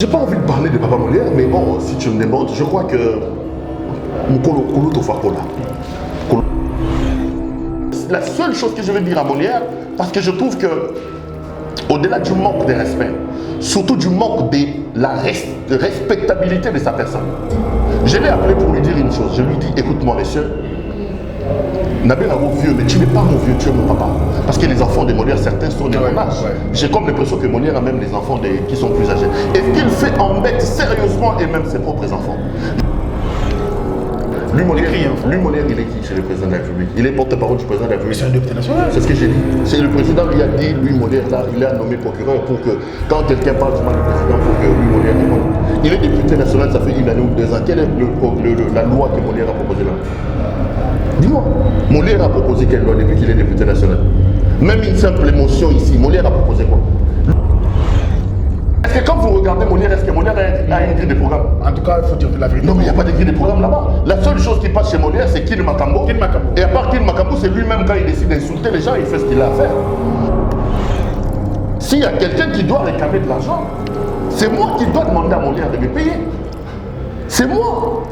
J'ai pas envie de parler de Papa Molière, mais bon, si tu me demandes, je crois que la seule chose que je veux dire à Molière, parce que je trouve que, au-delà du manque de respect, surtout du manque de la respectabilité de sa personne, je l'ai appelé pour lui dire une chose. Je lui dis, écoute-moi, monsieur, Nabil Aro vieux, mais tu n'es pas mon vieux, tu es mon papa. Parce que les enfants de Molière, certains sont de mon âge. J'ai comme l'impression que Molière a même les enfants qui sont plus âgés. Est-ce qu'il fait embêter sérieusement et même ses propres enfants? Lui, Molière, il est qui chez le président de la République? Il est porte-parole du président de la République. C'est un député national. C'est ce que j'ai dit. C'est le président qui a dit, lui, Molière, là, il a nommé procureur pour que, quand quelqu'un parle du mal du président, pour que lui, Molière réponde. Il est député national, ça fait 1 année ou 2 ans. Quelle est la loi que Molière a proposée là? Dis-moi. Molière a proposé quelle loi depuis qu'il est député national? Même une simple émotion ici, Molière a proposé quoi? Est-ce que quand vous regardez Molière, est-ce que Molière a une grille de programme? En tout cas, il faut dire la vérité. Non, mais il n'y a pas de grille de programme là-bas. La seule chose qui passe chez Molière, c'est Kin Makambo. Et à part Kin Makambo, c'est lui-même quand il décide d'insulter les gens, il fait ce qu'il a à faire. S'il y a quelqu'un qui doit réclamer de l'argent, c'est moi qui dois demander à Molière de me payer. C'est moi.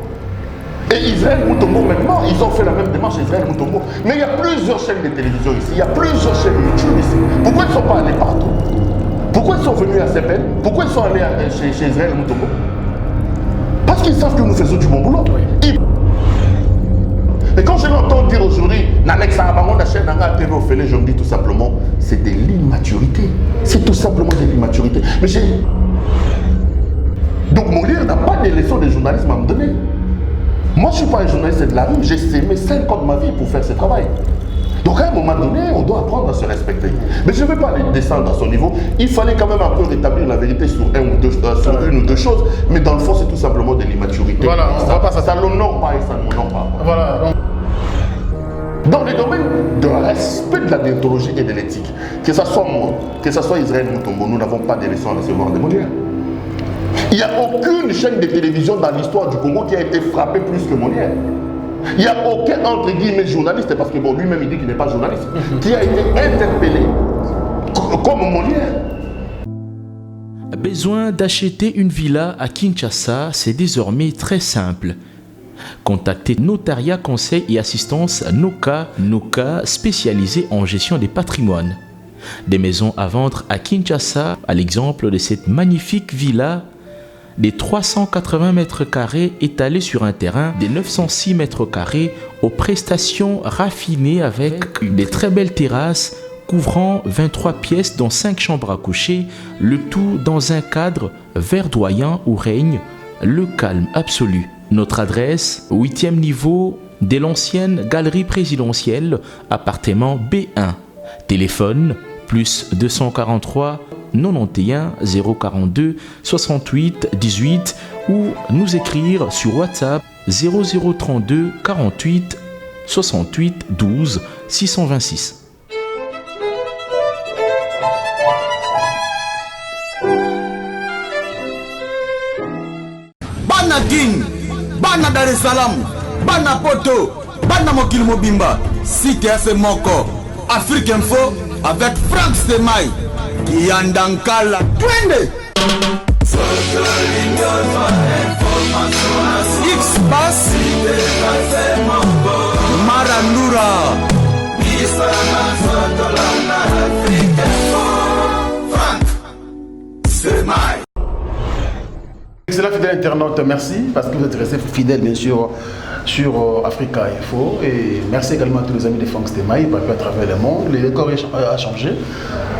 Et Israël Moutombo maintenant, ils ont fait la même démarche, Israël Moutombo. Mais il y a plusieurs chaînes de télévision ici, il y a plusieurs chaînes YouTube ici. Pourquoi ils ne sont pas allés partout? Pourquoi ils sont venus à CPN? Pourquoi ils sont allés chez Israël Moutombo? Parce qu'ils savent que nous faisons du bon boulot. Et quand je l'entends dire aujourd'hui, je me dis tout simplement, c'est de l'immaturité. C'est tout simplement de l'immaturité. Mais donc Molière n'a pas de leçons de journalisme à me donner. Moi, je ne suis pas un journaliste de la rue, j'ai sémé 5 ans de ma vie pour faire ce travail. Donc, à un moment donné, on doit apprendre à se respecter. Mais je ne vais pas aller descendre à son niveau. Il fallait quand même un peu rétablir la vérité sur une ou deux choses. Mais dans le fond, c'est tout simplement de l'immaturité. Voilà, on va pas ça ne l'honore pas et ça ne m'honore pas. Voilà. Dans les domaines de respect de la déontologie et de l'éthique, que ce soit moi, que ce soit Israël Moutombo, nous n'avons pas de leçons à recevoir de Molière. Il n'y a aucune chaîne de télévision dans l'histoire du Congo qui a été frappée plus que Molière. Il n'y a aucun, entre guillemets, journaliste, parce que bon, lui-même il dit qu'il n'est pas journaliste, qui a été interpellé comme Molière. Besoin d'acheter une villa à Kinshasa, c'est désormais très simple. Contactez Notariat Conseil et Assistance Noka, spécialisé en gestion des patrimoines. Des maisons à vendre à Kinshasa, à l'exemple de cette magnifique villa des 380 mètres carrés étalés sur un terrain des 906 mètres carrés aux prestations raffinées avec des très belles terrasses couvrant 23 pièces dont 5 chambres à coucher, le tout dans un cadre verdoyant où règne le calme absolu. Notre adresse, 8e niveau de l'ancienne galerie présidentielle, appartement B1. Téléphone plus 243 91 042 68 18 ou nous écrire sur WhatsApp 0032 48 68 12 626. Bana King, Bana Dar es Salaam, Bana Poto, Bana Mokil Mobimba, CTF Moko, Afrique Info avec Franck Stemai, Yandankala, Twende. X-Bass, Marandura, Franck Stemai. Excellent fidèle internaute, merci parce que vous êtes restés fidèles bien sûr sur Africa Info et merci également à tous les amis de Franck Stemai partout à travers le monde. Le décor a changé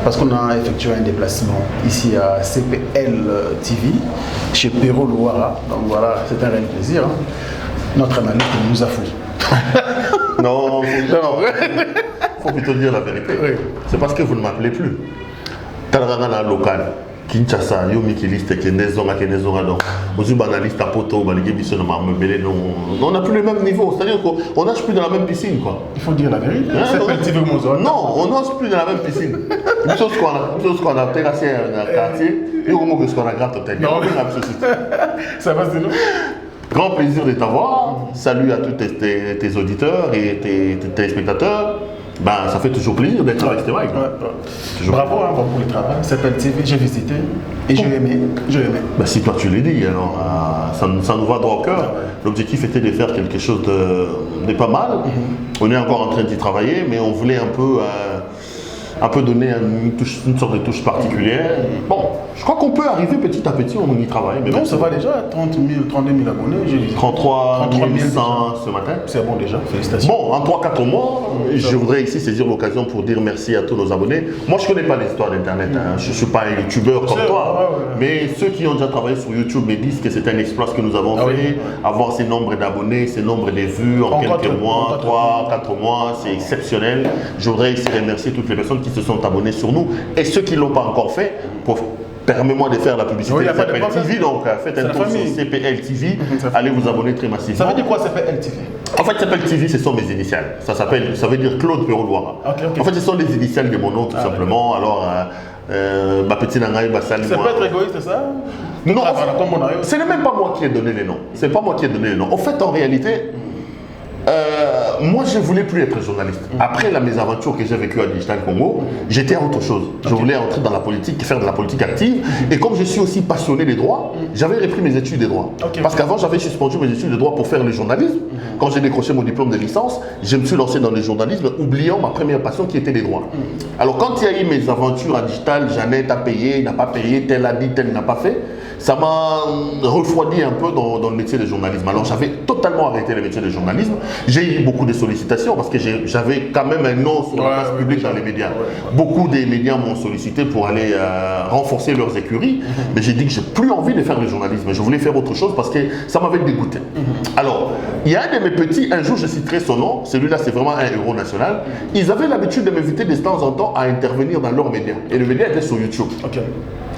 parce qu'on a effectué un déplacement ici à CPL TV chez Perrault Louara. Donc voilà, c'est un réel plaisir. Hein. Notre analyste nous a fouillé. Non, faut plutôt dire la vérité. Oui. C'est parce que vous ne m'appelez plus. Talrana local. Kinshasa, yo mikiliste Kenezonga donc aux banalistes à poto, on n'a plus le même niveau, c'est-à-dire qu'on nage plus dans la même piscine quoi. Il faut dire la vérité. Non, on nage plus dans la même piscine. Une chose qu'on a terrassé dans le quartier, et au moment que ce qu'on a gratte hôtel. Ça va c'est nous. Grand plaisir de t'avoir. Salut à tous tes auditeurs et tes téléspectateurs. Ben, ça fait toujours plaisir d'être avec Stéphane. Bravo, hein, pour le travail. CPL TV, j'ai visité et j'ai aimé. Ben, si toi tu l'as dit, alors, ça nous va droit au cœur. L'objectif était de faire quelque chose de pas mal. On est encore en train d'y travailler, mais on voulait un peu donner une sorte de touche particulière. Bon, je crois qu'on peut arriver petit à petit, on y travaille. Mais non, ça va déjà, 30 000, 32 000 abonnés. 33 100 ce matin. C'est bon déjà, félicitations. Bon, en 3-4 mois, je voudrais ici saisir l'occasion pour dire merci à tous nos abonnés. Moi, je ne connais pas l'histoire d'Internet, hein. Je ne suis pas un youtubeur comme toi, mais ceux qui ont déjà travaillé sur YouTube me disent que c'est un exploit que nous avons fait. Avoir ces nombres d'abonnés, ces nombres de vues en quelques mois, 3-4 mois, c'est exceptionnel. Je voudrais ici remercier toutes les personnes qui se sont abonnés sur nous et ceux qui ne l'ont pas encore fait. Permets-moi de faire la publicité de CPL TV, donc faites un tour sur CPL TV, allez vous abonner très massivement. Ça veut dire quoi CPL TV? En fait, CPL TV, ce sont mes initiales. Ça veut dire Claude Perrault-Loira. En fait, ce sont les initiales de mon nom, tout simplement. Alors, ma petite Nangaï Bassal. Ça peut être égoïste, ça? Non, ce n'est même pas moi qui ai donné les noms. C'est pas moi qui ai donné les noms. En fait, en réalité, moi, je ne voulais plus être journaliste. Après la mésaventure que j'ai vécue à Digital Congo, j'étais à autre chose. Je voulais entrer dans la politique, faire de la politique active. Et comme je suis aussi passionné des droits, j'avais repris mes études de droit. Parce qu'avant, j'avais suspendu mes études de droit pour faire le journalisme. Quand j'ai décroché mon diplôme de licence, je me suis lancé dans le journalisme, oubliant ma première passion qui était les droits. Alors, quand il y a eu mes aventures à Digital, Jeannette a payé, n'a pas payé, tel a dit, tel n'a pas fait, ça m'a refroidi un peu dans le métier de journalisme. Alors, j'avais totalement arrêté le métier de journalisme. J'ai eu beaucoup de sollicitations parce que j'avais quand même un nom sur la place publique dans les médias. Beaucoup des médias m'ont sollicité pour aller renforcer leurs écuries, mais j'ai dit que j'ai plus envie de faire le journalisme. Je voulais faire autre chose parce que ça m'avait dégoûté. Alors, il y a un de mes petits, un jour je citerai son nom, celui-là c'est vraiment un héros national. Ils avaient l'habitude de m'inviter de temps en temps à intervenir dans leurs médias. Et le média était sur YouTube.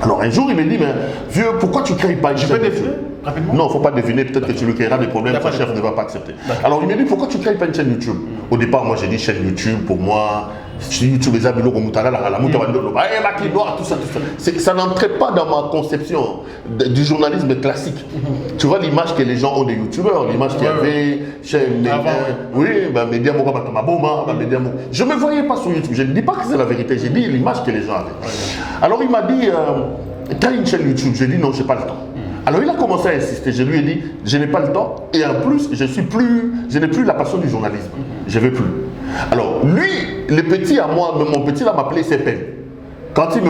Alors un jour il me dit, mais vieux, pourquoi tu ne crées pas une chaîne YouTube? Rapidement? Non, il ne faut pas deviner, peut-être que tu lui créeras des problèmes, ton chef ne va pas accepter. Alors il me dit, pourquoi tu ne crées pas une chaîne YouTube? Au départ, moi j'ai dit chaîne YouTube, pour moi, YouTube les amis, tout ça. Ça n'entrait pas dans ma conception du journalisme classique. Tu vois l'image que les gens ont des youtubeurs, l'image qu'il y avait chez Média Moko, je ne me voyais pas sur YouTube. Je ne dis pas que c'est la vérité, j'ai dit l'image que les gens avaient. Alors il m'a dit, t'as une chaîne YouTube? J'ai dit non, je n'ai pas le temps. Alors il a commencé à insister, je lui ai dit, je n'ai pas le temps et en plus, je n'ai plus la passion du journalisme. Je ne veux plus. Alors lui, le petit à moi, mon petit là m'appelait CPL. Quand il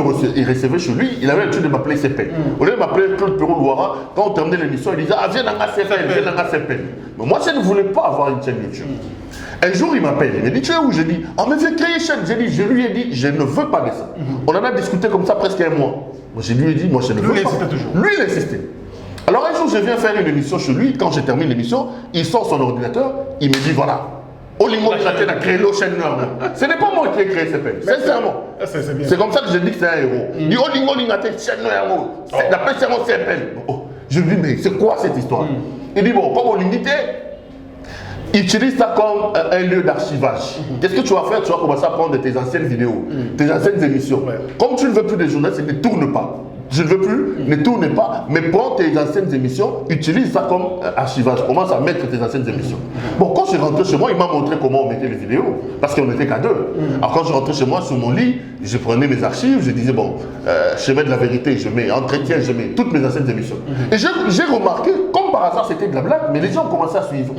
recevait chez lui, il avait l'habitude de m'appeler CPL. Au lieu de m'appeler Claude Perrault-Loira, quand on terminait l'émission, il disait, ah viens dans la CPL, viens dans la CPL. Mais moi je ne voulais pas avoir une chaîne YouTube. Un jour il m'appelle, il me dit, tu es où? Je dis, ah mais viens créer une chaîne. Je lui ai dit, je ne veux pas de ça. On en a discuté comme ça presque un mois. Moi je lui ai dit, moi je ne veux pas. Lui il insistait. Alors un jour, je viens faire une émission chez lui. Quand je termine l'émission, il sort son ordinateur. Il me dit, voilà, Olingo Lingaté a créé le chaîne Nord. Ce n'est pas moi qui ai créé CPL, sincèrement. C'est comme ça que je dis que c'est un héros. Il dit, Olingo Lingaté, chaîne Nord. D'après c'est mon CPL. Je lui dis, mais c'est quoi cette histoire? Il dit, bon, comme Olingité, utilise ça comme un lieu d'archivage. Qu'est-ce que tu vas faire? Tu vas commencer à prendre tes anciennes vidéos, tes anciennes émissions. Comme tu ne veux plus des journalistes, ne tourne pas. Je ne veux plus, ne tourne pas, mais prends tes anciennes émissions, utilise ça comme archivage. Commence à mettre tes anciennes émissions. Bon, quand je suis rentré chez moi, il m'a montré comment on mettait les vidéos, parce qu'on n'était qu'à deux. Alors quand je rentrais chez moi, sur mon lit, je prenais mes archives, je disais, bon, chemin de la vérité, je mets entretien, je mets toutes mes anciennes émissions. Et j'ai remarqué, comme par hasard, c'était de la blague, mais les gens ont commencé à suivre.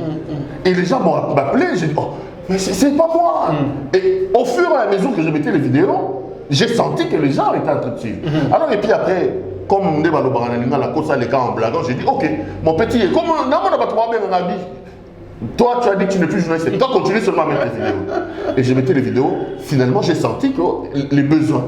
Et les gens m'ont appelé, j'ai dit, oh, mais c'est pas moi. Et au fur et à mesure que je mettais les vidéos, j'ai senti que les gens étaient en train de suivre. Alors, et puis après, comme on est dans la course à l'écart en blaguant, j'ai dit, ok, mon petit, comme on n'a pas trouvé un ami, toi, tu as dit que tu n'es plus journaliste. Toi, continue seulement à mettre les vidéos. Et j'ai mettais les vidéos. Finalement, j'ai senti que les besoins.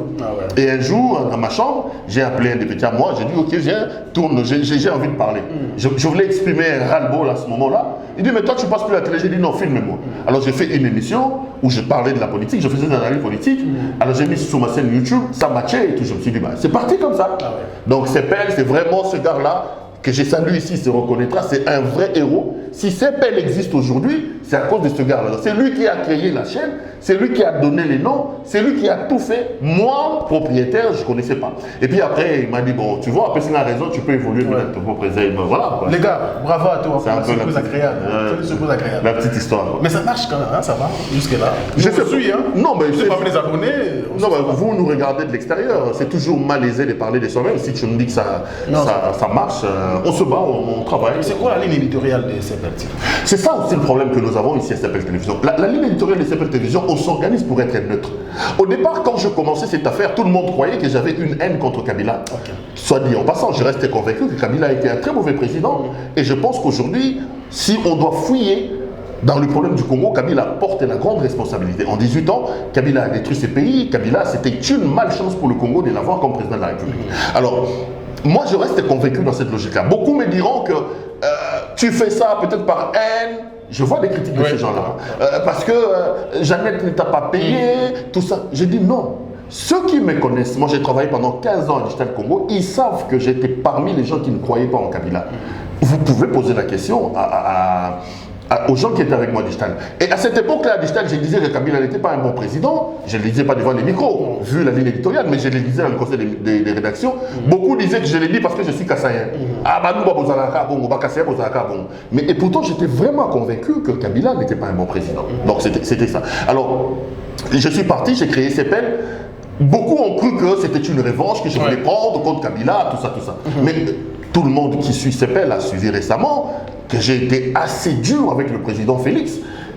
Et un jour, dans ma chambre, j'ai appelé un des petits à moi. J'ai dit, ok, viens, tourne, j'ai envie de parler. Je voulais exprimer un ras-le-bol à ce moment-là. Il dit, mais toi, tu passes plus à la télé. J'ai dit, non, filme-moi. Alors, j'ai fait une émission où je parlais de la politique. Je faisais des analyses politiques. Alors, j'ai mis sur ma chaîne YouTube. Ça matchait et tout. Je me suis dit, bah, c'est parti comme ça. Donc, CPL, c'est vraiment ce gars-là que j'ai salué ici, se reconnaîtra, c'est un vrai héros. Si CPL existe aujourd'hui, c'est à cause de ce gars-là. C'est lui qui a créé la chaîne, c'est lui qui a donné les noms, c'est lui qui a tout fait. Moi, propriétaire, je ne connaissais pas. Et puis après, il m'a dit, bon, tu vois, après, c'est la raison, tu peux évoluer dans ton propriétaire. Voilà, quoi. Les gars, bravo à toi. C'est un peu agréable. Agréable. La petite histoire. Quoi. Mais ça marche quand même, hein, ça va, jusque-là. Je vous suis, hein. Non, mais c'est pas les abonnés. Non, mais vous nous regardez de l'extérieur. C'est toujours malaisé de parler de soi-même. Si tu me dis que ça marche, on se bat, on travaille. C'est quoi la ligne éditoriale de CPL TV? C'est ça aussi le problème que nous avons ici à CPL Télévision. La ligne éditoriale de CPL Télévision, on s'organise pour être neutre. Au départ, quand je commençais cette affaire, tout le monde croyait que j'avais une haine contre Kabila. Okay. Soit dit en passant, je restais convaincu que Kabila a été un très mauvais président. Et je pense qu'aujourd'hui, si on doit fouiller dans le problème du Congo, Kabila porte la grande responsabilité. En 18 ans, Kabila a détruit ce pays. Kabila, c'était une malchance pour le Congo de l'avoir comme président de la République. Alors, moi, je reste convaincu dans cette logique-là. Beaucoup me diront que tu fais ça peut-être par haine. Je vois des critiques de ces gens-là. Parce que Jeannette ne t'a pas payé, tout ça. J'ai dit non. Ceux qui me connaissent, moi j'ai travaillé pendant 15 ans à Digital Congo, ils savent que j'étais parmi les gens qui ne croyaient pas en Kabila. Vous pouvez poser la question aux gens qui étaient avec moi à Digital. Et à cette époque-là, à Digital, je disais que Kabila n'était pas un bon président. Je ne le disais pas devant les micros, vu la ligne éditoriale, mais je le disais dans le conseil des rédactions. Beaucoup disaient que je l'ai dit parce que je suis kassaïen. Mais et pourtant, j'étais vraiment convaincu que Kabila n'était pas un bon président. Donc c'était ça. Alors, je suis parti, j'ai créé CPL. Beaucoup ont cru que c'était une revanche que je voulais prendre contre Kabila, tout ça. Mais tout le monde qui suit CPL a suivi récemment que j'ai été assez dur avec le président Félix.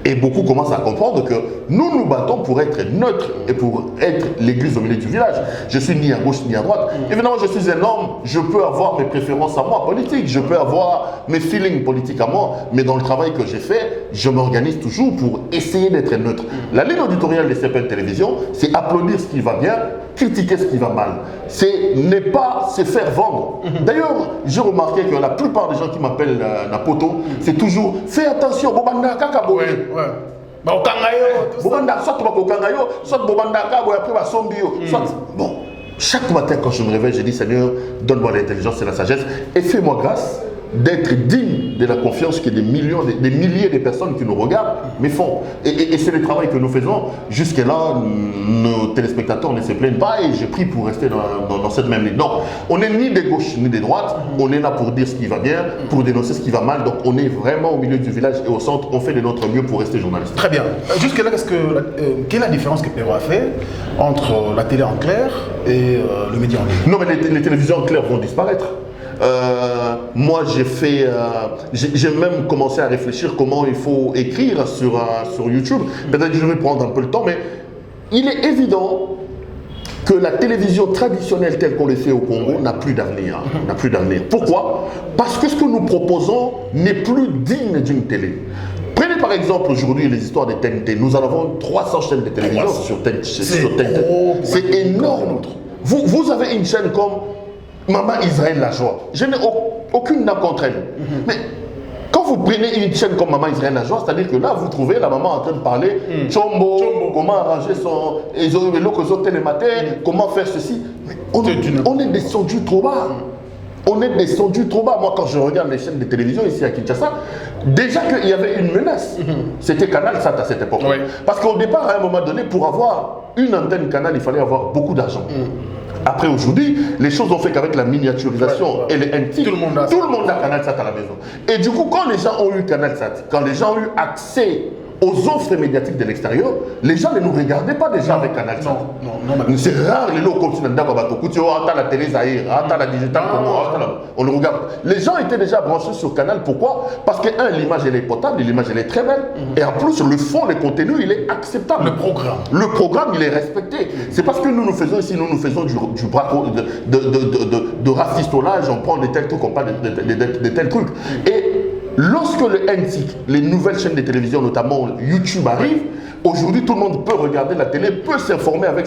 Et beaucoup commencent à comprendre que nous nous battons pour être neutres et pour être l'église au milieu du village. Je suis ni à gauche ni à droite. Évidemment, je suis un homme, je peux avoir mes préférences à moi politiques, je peux avoir mes feelings politiques à moi, mais dans le travail que j'ai fait, je m'organise toujours pour essayer d'être neutre. La ligne éditoriale des CPL Télévision, c'est applaudir ce qui va bien, critiquer ce qui va mal. C'est ne pas se faire vendre. D'ailleurs, j'ai remarqué que la plupart des gens qui m'appellent Napoto, c'est toujours « Fais attention, Bobanda Kakabo ». Bon, chaque matin quand je me réveille, je dis Seigneur, donne-moi l'intelligence et la sagesse et fais-moi grâce d'être digne de la confiance que des milliers de personnes qui nous regardent me font. Et c'est le travail que nous faisons. Jusque-là, nos téléspectateurs ne se plaignent pas et j'ai pris pour rester dans cette même ligne. Donc, on n'est ni de gauche ni de droite. On est là pour dire ce qui va bien, pour dénoncer ce qui va mal. Donc, on est vraiment au milieu du village et au centre. On fait de notre mieux pour rester journaliste. Très bien. Jusque-là, quelle est la différence que Perrault a fait entre la télé en clair et le média en ligne? Non, mais les télévisions en clair vont disparaître. Moi j'ai même commencé à réfléchir comment il faut écrire sur YouTube. Peut-être que je vais prendre un peu le temps, mais il est évident que la télévision traditionnelle telle qu'on le fait au Congo n'a plus d'avenir. Pourquoi? Parce que ce que nous proposons n'est plus digne d'une télé. Prenez par exemple aujourd'hui les histoires des TNT. Nous en avons 300 chaînes de télévision sur TNT. C'est énorme. Vous avez une chaîne comme Maman Israël la joie. Je n'ai aucune dame contre elle. Mais quand vous prenez une chaîne comme Maman Israël la joie, c'est-à-dire que là, vous trouvez la maman en train de parler Chombo, comment arranger son télématin, comment faire ceci. Mais on est descendu trop bas. On est descendu trop bas. Moi, quand je regarde les chaînes de télévision ici à Kinshasa, déjà qu'il y avait une menace. C'était Canal Sat à cette époque. Parce qu'au départ, à un moment donné, pour avoir une antenne Canal, il fallait avoir beaucoup d'argent. Après aujourd'hui, les choses ont fait qu'avec la miniaturisation et les NT, tout le monde a Canal Sat à la maison. Et du coup, quand les gens ont eu Canal Sat, quand les gens ont eu accès aux offres médiatiques de l'extérieur, les gens ne nous regardaient pas déjà avec Canal Sat. Non. C'est rare les lots continent la télé Zahir, la digital, on le regarde. Les gens étaient déjà branchés sur Canal. Pourquoi? Parce que l'image elle est potable, l'image elle est très belle. Et en plus, le fond, le contenu, il est acceptable. Le programme, il est respecté. C'est parce que nous faisons ici, nous faisons du braco, de rafistolage, on prend de tels trucs, on parle de tels trucs. Et lorsque le NTIC, les nouvelles chaînes de télévision, notamment YouTube, arrivent, aujourd'hui tout le monde peut regarder la télé, peut s'informer avec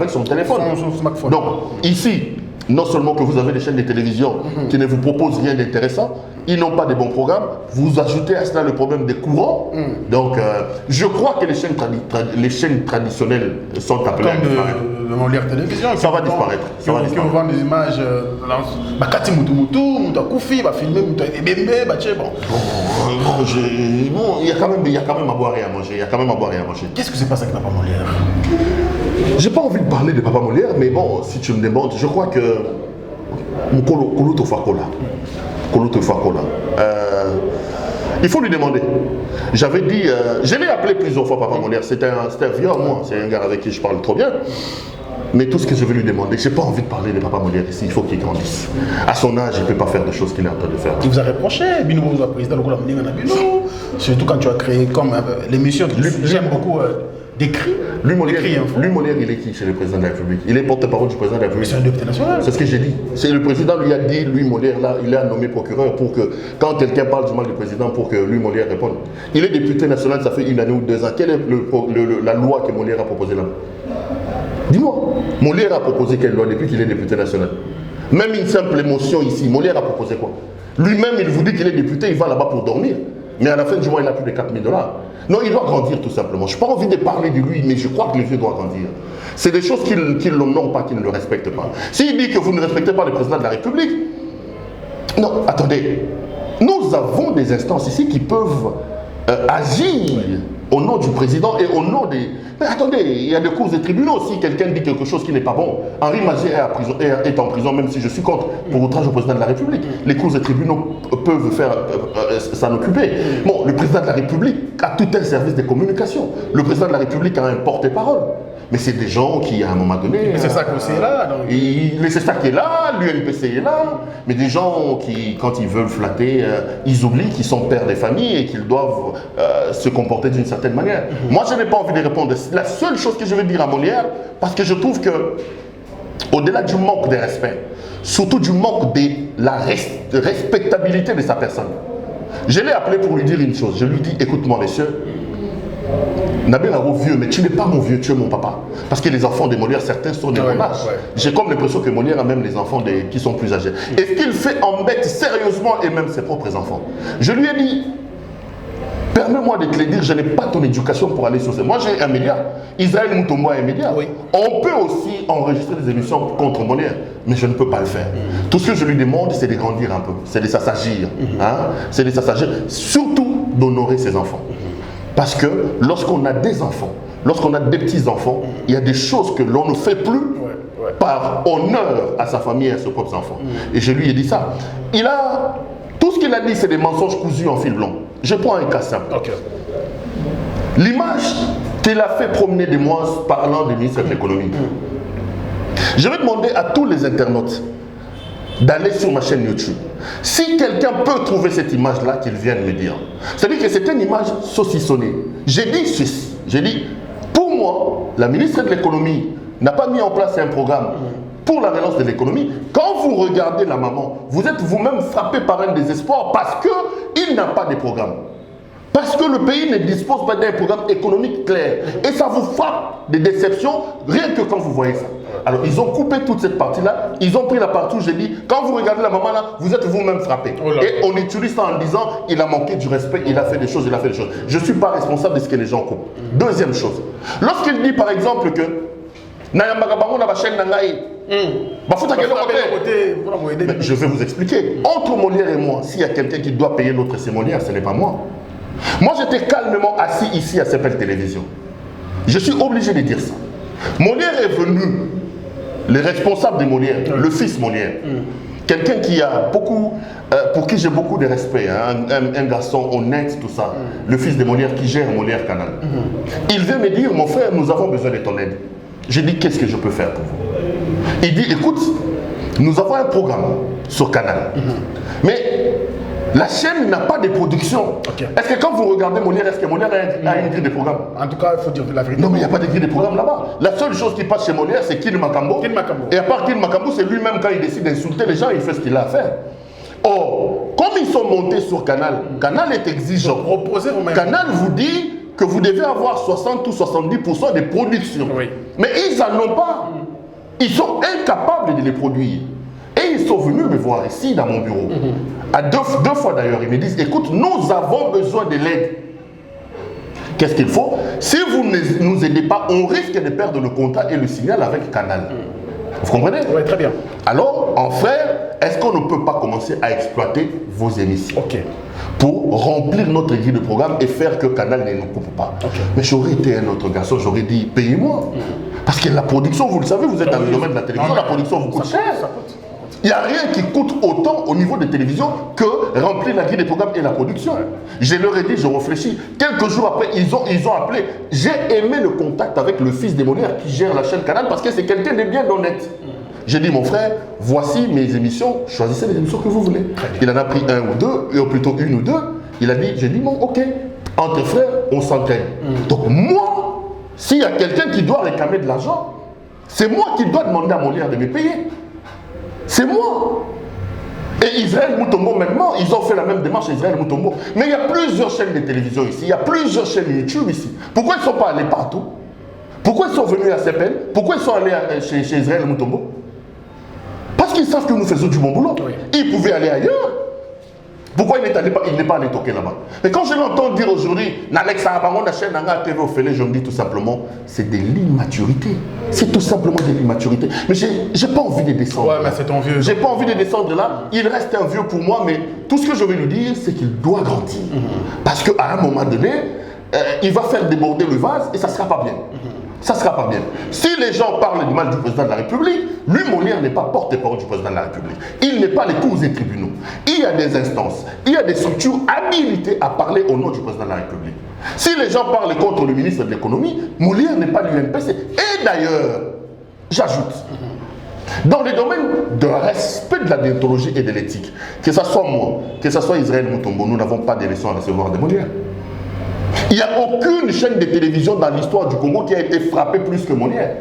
son téléphone. Son smartphone. Donc ici, non seulement que vous avez des chaînes de télévision qui ne vous proposent rien d'intéressant, ils n'ont pas de bons programmes, vous ajoutez à cela le problème des courants. Donc je crois que les chaînes traditionnelles sont appelées à disparaître. de Molière Télévision. Ça va disparaître. Ça va Qui disparaître. vend des images. Bakati Mutu, Koufi, va filmer, Ebembe, bon. Bon, il y a quand même à boire et à manger. Il y a quand même à boire et à manger. Qu'est-ce que se passe avec Papa Molière? J'ai pas envie de parler de Papa Molière, mais bon, si tu me demandes, je crois que Kolo Tofakola. Il faut lui demander. J'avais dit, je l'ai appelé plusieurs fois Papa Molière. C'était un vieux à moi, c'est un gars avec qui je parle trop bien. Mais tout ce que je vais lui demander, j'ai pas envie de parler de Papa Molière ici, il faut qu'il grandisse. À son âge, il ne peut pas faire des choses qu'il est en train de faire. Il vous a reproché, Bino vous a président de Bilo, surtout quand tu as créé comme l'émission que j'aime beaucoup d'écrit. Lui Molière, il est qui chez le président de la République? Il est porte-parole du président de la République. C'est un député national. C'est ce que j'ai dit. C'est le président lui a dit, lui Molière, là, il a nommé procureur pour que, quand quelqu'un parle du mal du président, pour que lui Molière réponde. Il est député national, ça fait 1 année ou 2 ans. Quelle est la loi que Molière a proposée là? Dis-moi, Molière a proposé quelle loi depuis qu'il est député national? Même une simple émotion ici, Molière a proposé quoi? Lui-même, il vous dit qu'il est député, il va là-bas pour dormir. Mais à la fin du mois, il a plus de 4 000 $. Non, il doit grandir tout simplement. Je n'ai pas envie de parler de lui, mais je crois que le vieux doit grandir. C'est des choses qu'il n'honorent pas, qu'il ne le respecte pas. S'il dit que vous ne respectez pas le président de la République, non, attendez. Nous avons des instances ici qui peuvent agir au nom du président et au nom des... Mais attendez, il y a des cours et tribunaux. Si quelqu'un dit quelque chose qui n'est pas bon, Henri Magé est en prison, même si je suis contre, pour outrage au président de la République. Les cours et tribunaux peuvent s'en occuper. Bon, le président de la République a tout un service de communication. Le président de la République a un porte-parole. Mais c'est des gens qui, à un moment donné... C'est ça que c'est là. C'est ça qui est là, l'UNPC est là. Mais des gens qui, quand ils veulent flatter, ils oublient qu'ils sont pères des familles et qu'ils doivent se comporter d'une certaine manière. Moi, je n'ai pas envie de répondre. La seule chose que je vais dire à Molière, parce que je trouve que, au-delà du manque de respect, surtout du manque de la respectabilité de sa personne, je l'ai appelé pour lui dire une chose. Je lui dis, écoute-moi, messieurs, Nabil Aro vieux, mais tu n'es pas mon vieux, tu es mon papa. Parce que les enfants de Molière, certains sont de mon âge. J'ai comme l'impression que Molière a même les enfants qui sont plus âgés. Est-ce qu'il fait embêter sérieusement et même ses propres enfants? Je lui ai dit, permets-moi de te le dire, je n'ai pas ton éducation pour aller sur ce... Moi j'ai un média, Isaël Moutombo a un média. Oui. On peut aussi enregistrer des émissions contre Molière, mais je ne peux pas le faire. Tout ce que je lui demande, c'est de grandir un peu, c'est de s'assagir. C'est de s'assagir, surtout d'honorer ses enfants. Parce que lorsqu'on a des enfants, lorsqu'on a des petits-enfants, il y a des choses que l'on ne fait plus par honneur à sa famille et à ses propres enfants. Et je lui ai dit ça. Tout ce qu'il a dit, c'est des mensonges cousus en fil blanc. Je prends un cas simple. L'image qu'il a fait promener de moi parlant du ministre de l'économie. Je vais demander à tous les internautes d'aller sur ma chaîne YouTube. Si quelqu'un peut trouver cette image-là, qu'il vienne me dire. C'est-à-dire que c'est une image saucissonnée. J'ai dit ceci. J'ai dit, pour moi, la ministre de l'économie n'a pas mis en place un programme pour la relance de l'économie. Quand vous regardez la maman, vous êtes vous-même frappé par un désespoir parce qu'il n'a pas de programme. Parce que le pays ne dispose pas d'un programme économique clair. Et ça vous frappe des déceptions, rien que quand vous voyez ça. Alors, ils ont coupé toute cette partie-là, ils ont pris la partie où j'ai dit, quand vous regardez la maman là, vous êtes vous-même frappé. Et on utilise ça en disant, il a manqué du respect, il a fait des choses, il a fait des choses. Je ne suis pas responsable de ce que les gens coupent. Deuxième chose, lorsqu'il dit par exemple que, je vais vous expliquer. Entre Molière et moi, s'il y a quelqu'un qui doit payer notre Molière, ce n'est pas moi. Moi, j'étais calmement assis ici à CPL Télévision. Je suis obligé de dire ça. Molière est venu, le responsable de Molière, le fils Molière, quelqu'un qui a beaucoup, pour qui j'ai beaucoup de respect, hein, un garçon honnête, tout ça, le fils de Molière qui gère Molière Canal. Il vient me dire, mon frère, nous avons besoin de ton aide. Je dis, qu'est-ce que je peux faire pour vous? Il dit, écoute, nous avons un programme sur Canal, mais la chaîne n'a pas de production. Est-ce que quand vous regardez Molière, est-ce que Molière a une grille de programme? En tout cas, il faut dire la vérité. Non, mais il n'y a pas de grille de programme là-bas. La seule chose qui passe chez Molière, c'est Kin Makambo. Et à part Kin Makambo, c'est lui-même quand il décide d'insulter les gens, il fait ce qu'il a à faire. Or, comme ils sont montés sur Canal, Canal est exigeant. Canal vous dit que vous devez avoir 60 ou 70% de production. Mais ils n'en ont pas. Ils sont incapables de les produire. Et ils sont venus me voir ici dans mon bureau. À deux fois d'ailleurs, ils me disent, écoute, nous avons besoin de l'aide. qu'est-ce qu'il faut? Si vous ne nous aidez pas, on risque de perdre le contrat et le signal avec Canal. Vous comprenez? Oui, très bien. Alors, en frère, est-ce qu'on ne peut pas commencer à exploiter vos émissions pour remplir notre grille de programme et faire que Canal ne nous coupe pas? Mais j'aurais été un autre garçon, j'aurais dit, payez-moi. Parce que la production, vous le savez, vous êtes dans le domaine de la télévision, la production vous coûte cher. Il n'y a rien qui coûte autant au niveau de télévision que remplir la grille des programmes et la production. Je leur ai dit, je réfléchis. Quelques jours après, ils ont appelé. J'ai aimé le contact avec le fils des Molières qui gère la chaîne Canal parce que c'est quelqu'un de bien honnête. J'ai dit, mon frère, voici mes émissions, choisissez les émissions que vous voulez. Il en a pris un ou deux, ou plutôt une ou deux. Il a dit, j'ai dit, bon, ok, entre frères, on s'entraîne. Donc moi, s'il y a quelqu'un qui doit réclamer de l'argent, c'est moi qui dois demander à Molière de me payer. C'est moi. Et Israël Mutombo maintenant, ils ont fait la même démarche, Israël Mutombo. Mais il y a plusieurs chaînes de télévision ici, il y a plusieurs chaînes YouTube ici. Pourquoi ils ne sont pas allés partout? Pourquoi ils sont venus à CPL? Pourquoi ils sont allés chez Israël Mutombo? Parce qu'ils savent que nous faisons du bon boulot. Ils pouvaient aller ailleurs. Pourquoi il n'est pas allé toquer là-bas? Mais quand je l'entends dire aujourd'hui, je me dis tout simplement, c'est de l'immaturité. C'est tout simplement de l'immaturité. Mais j'ai pas envie de descendre. Ouais, mais c'est ton vieux. J'ai pas envie de descendre là. Il reste un vieux pour moi, mais tout ce que je vais lui dire, c'est qu'il doit grandir. Parce qu'à un moment donné, il va faire déborder le vase et ça sera pas bien. Ça ne sera pas bien. Si les gens parlent du mal du président de la République, lui, Molière n'est pas porte-parole du président de la République. Il n'est pas les cours et tribunaux. Il y a des instances, il y a des structures habilitées à parler au nom du président de la République. Si les gens parlent contre le ministre de l'économie, Molière n'est pas l'UNPC. Et d'ailleurs, j'ajoute, dans les domaines de respect de la déontologie et de l'éthique, que ce soit moi, que ce soit Israël Mutombo, nous n'avons pas de leçons à recevoir de Molière. Il n'y a aucune chaîne de télévision dans l'histoire du Congo qui a été frappée plus que Molière.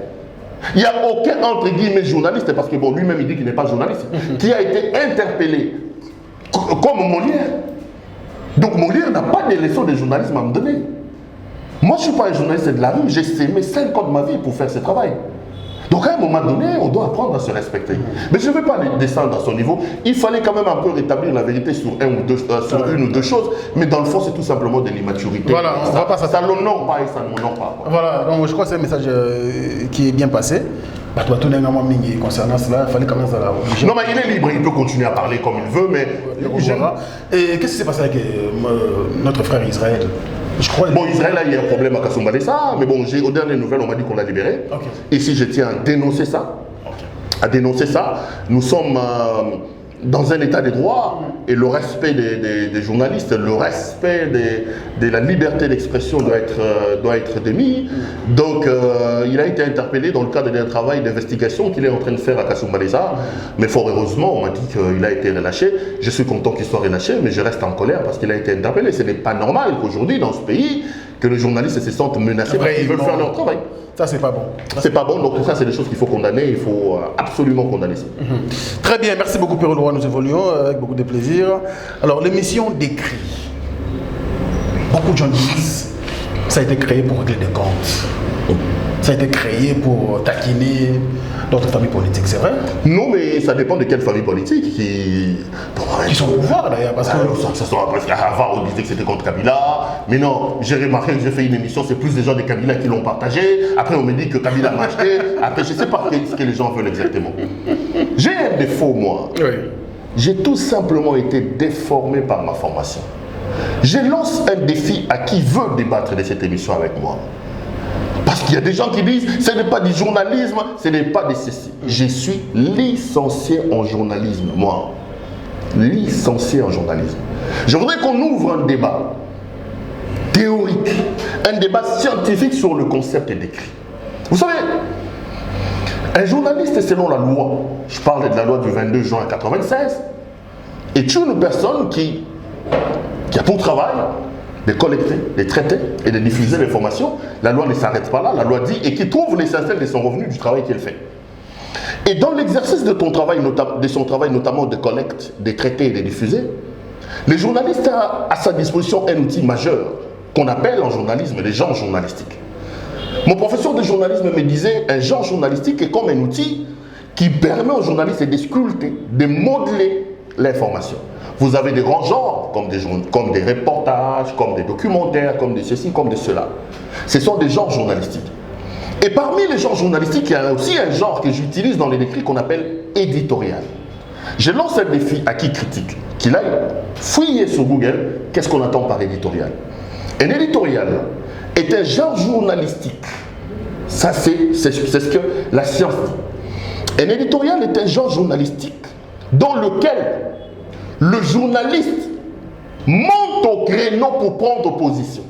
Il n'y a aucun, entre guillemets, journaliste, parce que bon, lui-même il dit qu'il n'est pas journaliste, qui a été interpellé comme Molière. Donc Molière n'a pas de leçons de journalisme à me donner. Moi je ne suis pas un journaliste de la rue, j'ai sémé 5 ans de ma vie pour faire ce travail. Donc à un moment donné, on doit apprendre à se respecter. Mais je ne veux pas descendre à son niveau. Il fallait quand même un peu rétablir la vérité sur une ou deux choses. Mais dans le fond, c'est tout simplement de l'immaturité. Voilà, on va pas ça l'honore pas et ça ne m'honore pas. Quoi. Voilà, donc je crois que c'est un message qui est bien passé. Concernant cela, il fallait quand même ça là. Non, mais il est libre, il peut continuer à parler comme il veut, mais... Et qu'est-ce qui s'est passé avec notre frère Israël? Je crois... Bon, Israël, là, il y a un problème à Kasumba Dessa, mais bon, aux dernières nouvelles, on m'a dit qu'on l'a libéré. Ici, je tiens à dénoncer ça. À dénoncer ça. Nous sommes dans un état de droit et le respect des journalistes, le respect de la liberté d'expression doit être démis. Donc, il a été interpellé dans le cadre d'un travail d'investigation qu'il est en train de faire à Kasumba Dessa. Mais fort heureusement, on m'a dit qu'il a été relâché. Je suis content qu'il soit relâché, mais je reste en colère parce qu'il a été interpellé. Ce n'est pas normal qu'aujourd'hui, dans ce pays, que les journalistes se sentent menacés parce qu'ils veulent faire leur travail. Ça, c'est pas bon. C'est pas bon, donc ça, c'est des choses qu'il faut condamner, il faut absolument condamner ça. Très bien, merci beaucoup, Pierrot Leroy, nous évoluons avec beaucoup de plaisir. Alors, l'émission décrit. Beaucoup de gens disent ça a été créé pour régler des comptes. Ça a été créé pour taquiner d'autres familles politiques, c'est vrai? Non, mais ça dépend de quelle famille politique qui sont au pouvoir d'ailleurs. Parce que avant, on disait que c'était contre Kabila. Mais non, j'ai remarqué que j'ai fait une émission, c'est plus des gens de Kabila qui l'ont partagé. Après, on me dit que Kabila m'a acheté. Après, je ne sais pas ce que les gens veulent exactement. J'ai un défaut, moi. Oui. J'ai tout simplement été déformé par ma formation. Je lance un défi à qui veut débattre de cette émission avec moi. Parce qu'il y a des gens qui disent ce n'est pas du journalisme, ce n'est pas de ceci. Je suis licencié en journalisme, moi. Licencié en journalisme. Je voudrais qu'on ouvre un débat théorique, un débat scientifique sur le concept décrit. Vous savez, un journaliste, selon la loi, je parle de la loi du 22 juin 1996, est une personne qui a pour travail de collecter, de traiter et de diffuser l'information. La loi ne s'arrête pas là, la loi dit et qui trouve l'essentiel de son revenu du travail qu'il fait. Et dans l'exercice de son travail, notamment de collecte, de traiter et de diffuser, le journaliste a à sa disposition un outil majeur qu'on appelle en journalisme les genres journalistiques. Mon professeur de journalisme me disait un genre journalistique est comme un outil qui permet aux journalistes de sculpter, de modeler l'information. Vous avez des grands genres, comme des reportages, comme des documentaires, comme de ceci, comme de cela. Ce sont des genres journalistiques. Et parmi les genres journalistiques, il y a aussi un genre que j'utilise dans les écrits qu'on appelle éditorial. Je lance un défi à qui critique, qu'il aille fouiller sur Google, qu'est-ce qu'on entend par éditorial. Un éditorial est un genre journalistique. Ça, c'est ce que la science dit. Un éditorial est un genre journalistique dans lequel le journaliste monte au créneau pour prendre position.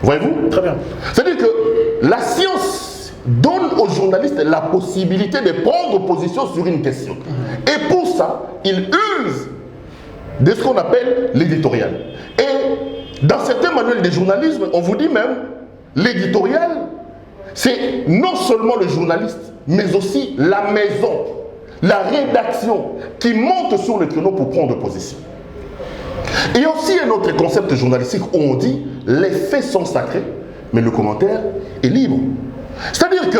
Voyez-vous? Très bien. C'est-à-dire que la science donne aux journalistes la possibilité de prendre position sur une question. Et pour ça, il use de ce qu'on appelle l'éditorial. Et dans certains manuels de journalisme, on vous dit même, l'éditorial, c'est non seulement le journaliste, mais aussi la maison, la rédaction qui monte sur le créneau pour prendre position. Il y a aussi un autre concept journalistique où on dit les faits sont sacrés, mais le commentaire est libre. C'est-à-dire que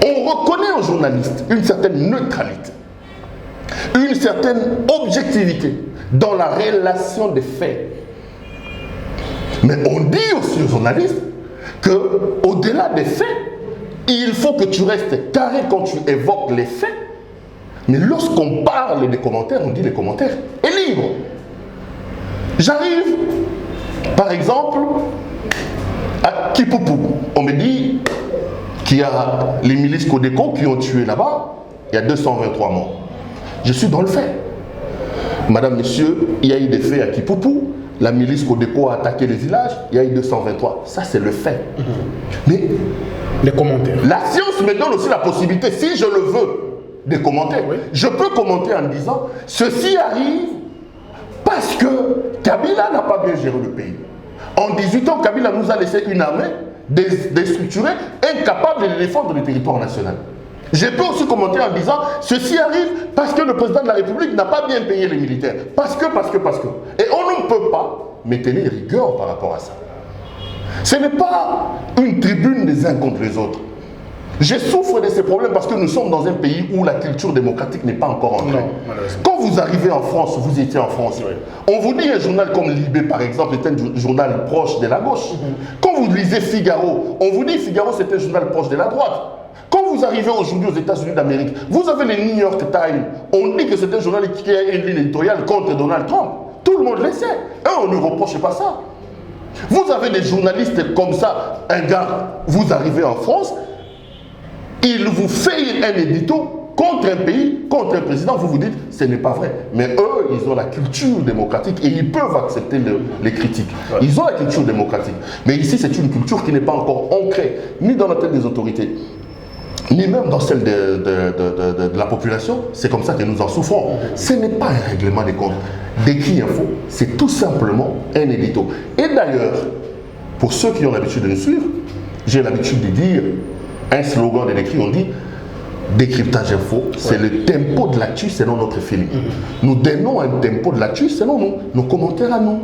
on reconnaît aux journalistes une certaine neutralité, une certaine objectivité dans la relation des faits. Mais on dit aussi aux journalistes qu'au-delà des faits, il faut que tu restes carré quand tu évoques les faits. Mais lorsqu'on parle des commentaires, on dit les commentaires est libre. J'arrive, par exemple, à Kipupu. On me dit qu'il y a les milices Codeco qui ont tué là-bas. Il y a 223 morts. Je suis dans le fait. Madame, monsieur, il y a eu des faits à Kipupu. La milice Codeco a attaqué les villages. Il y a eu 223. Ça, c'est le fait. Mais les commentaires. La science me donne aussi la possibilité, si je le veux, de commenter. Oui. Je peux commenter en disant, ceci arrive parce que Kabila n'a pas bien géré le pays. En 18 ans, Kabila nous a laissé une armée déstructurée, incapable de défendre le territoire national. Je peux aussi commenter en disant, ceci arrive parce que le président de la République n'a pas bien payé les militaires. Parce que. Et on ne peut pas maintenir rigueur par rapport à ça. Ce n'est pas une tribune des uns contre les autres. Je souffre de ces problèmes parce que nous sommes dans un pays où la culture démocratique n'est pas encore entrée. Quand vous arrivez en France, vous étiez en France, oui. On vous dit un journal comme Libé, par exemple, est un journal proche de la gauche. Quand vous lisez Figaro, on vous dit Figaro c'est un journal proche de la droite. Quand vous arrivez aujourd'hui aux États-Unis d'Amérique, vous avez les New York Times, on dit que c'est un journal qui a une ligne éditoriale contre Donald Trump. Tout le monde le sait. Et on ne reproche pas ça. Vous avez des journalistes comme ça, un gars, vous arrivez en France, il vous fait un édito contre un pays, contre un président, vous vous dites, ce n'est pas vrai. Mais eux, ils ont la culture démocratique et ils peuvent accepter les critiques. Ouais. Ils ont la culture démocratique. Mais ici, c'est une culture qui n'est pas encore ancrée, ni dans la tête des autorités, ni même dans celle de la population. C'est comme ça que nous en souffrons. Ce n'est pas un règlement des comptes. Décrit Info, c'est tout simplement un édito. Et d'ailleurs, pour ceux qui ont l'habitude de nous suivre, j'ai l'habitude de dire un slogan de Décrit, on dit décryptage info, c'est le tempo de l'actu selon notre feeling. Nous donnons un tempo de l'actu selon nos commentaires à nous.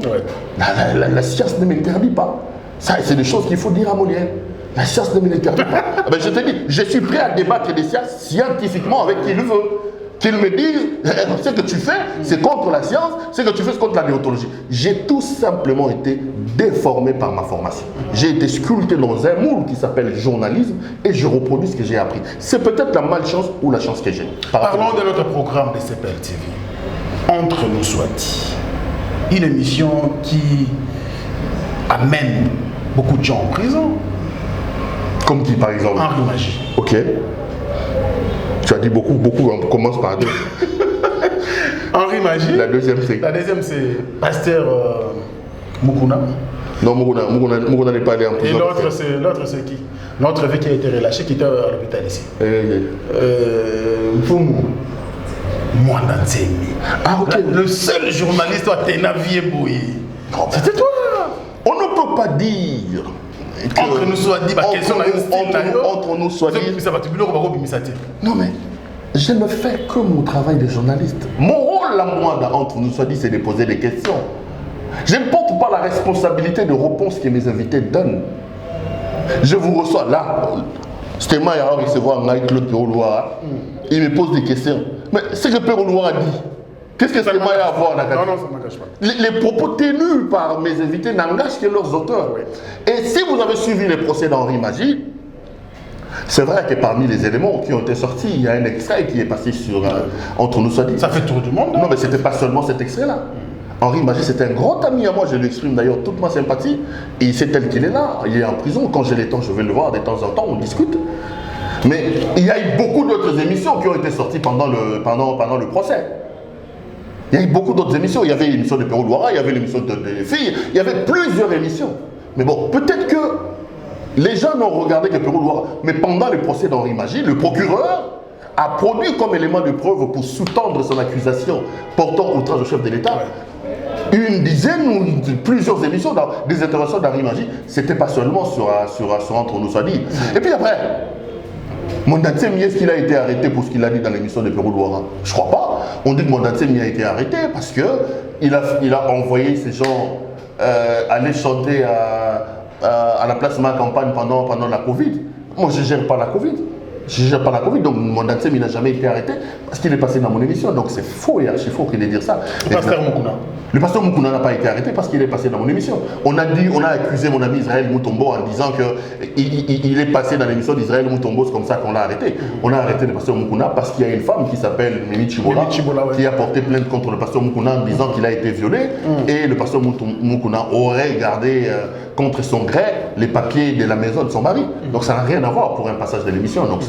La science ne m'interdit pas. Ça, c'est des choses qu'il faut dire à Molière. La science ne m'interdit pas. Ben, je te dis, je suis prêt à débattre des sciences scientifiquement avec qui il veut. Qu'il me dise, ce que tu fais, c'est contre la science, ce que tu fais, c'est contre la déontologie. J'ai tout simplement été déformé par ma formation. J'ai été sculpté dans un moule qui s'appelle journalisme et je reproduis ce que j'ai appris. C'est peut-être la malchance ou la chance que j'ai. Parlons de notre programme de CPL TV. Entre nous soit dit. Une émission qui amène beaucoup de gens en prison. Comme qui, par exemple? Henri Magie. Ok. Tu as dit beaucoup, on commence par deux. Henri Magie. La deuxième, c'est? La deuxième, c'est Pasteur Mukuna. Non, Mukuna n'est pas allé en prison. Et l'autre, c'est qui? L'autre qui a été relâché, qui était à l'hôpital ici. Mfumu. Mwandanzemi. Ah, ok. Le seul journaliste à Tenavier Bouye. C'était toi. On ne peut pas dire. Entre nous soit dit, entre nous soit dit. Non mais, je ne fais que mon travail de journaliste. Mon rôle à moi, entre nous soit dit, c'est de poser des questions. Je ne porte pas la responsabilité de réponses que mes invités donnent. Je vous reçois là. C'était moi, il me pose des questions. Mais ce que Père Oloua a dit, qu'est-ce que ça a à voir dans Non, ça ne m'engage pas. Les propos tenus par mes invités n'engagent que leurs auteurs. Oui. Et si vous avez suivi les procès d'Henri Magie, c'est vrai que parmi les éléments qui ont été sortis, il y a un extrait qui est passé sur Entre nous soit dit. Ça fait tour du monde. Non, mais ce n'était pas seulement cet extrait-là. Henri Magie, c'est un grand ami à moi, je lui exprime d'ailleurs toute ma sympathie. Et c'est tel qu'il est là, il est en prison. Quand j'ai le temps, je vais le voir de temps en temps, on discute. Mais il y a eu beaucoup d'autres émissions qui ont été sorties pendant le procès. Il y a eu beaucoup d'autres émissions. Il y avait l'émission de Père Oloua, il y avait l'émission des filles, il y avait plusieurs émissions. Mais bon, peut-être que les gens n'ont regardé que Père Oloua. Mais pendant le procès d'Henri Magie, le procureur a produit comme élément de preuve pour sous-tendre son accusation portant outrage au chef de l'État une dizaine ou plusieurs émissions, des interventions d'Henri Magie. C'était pas seulement sur Entre nous soit dit. Et puis après, Mondatsemi, est-ce qu'il a été arrêté pour ce qu'il a dit dans l'émission de Père Oloua? Je crois pas. On dit que Mondatsemi a été arrêté parce qu'il a envoyé ces gens aller chanter à la place de ma campagne pendant la Covid. Moi, je ne gère pas la Covid. Je ne gère pas la Covid, donc Mondatsemi n'a jamais été arrêté parce qu'il est passé dans mon émission. Donc c'est faux et archi faux qu'il ait dit ça. Le pasteur Moukouna. Le pasteur Moukouna n'a pas été arrêté parce qu'il est passé dans mon émission. On a accusé mon ami Israël Moutombo en disant qu'il est passé dans l'émission d'Israël Moutombo, c'est comme ça qu'on l'a arrêté. On a arrêté le pasteur Moukouna parce qu'il y a une femme qui s'appelle Mimi Chibola, ouais, qui a porté plainte contre le pasteur Moukouna en disant qu'il a été violé et le pasteur Moukouna aurait gardé contre son gré les papiers de la maison de son mari. Donc ça n'a rien à voir pour un passage de l'émission. Donc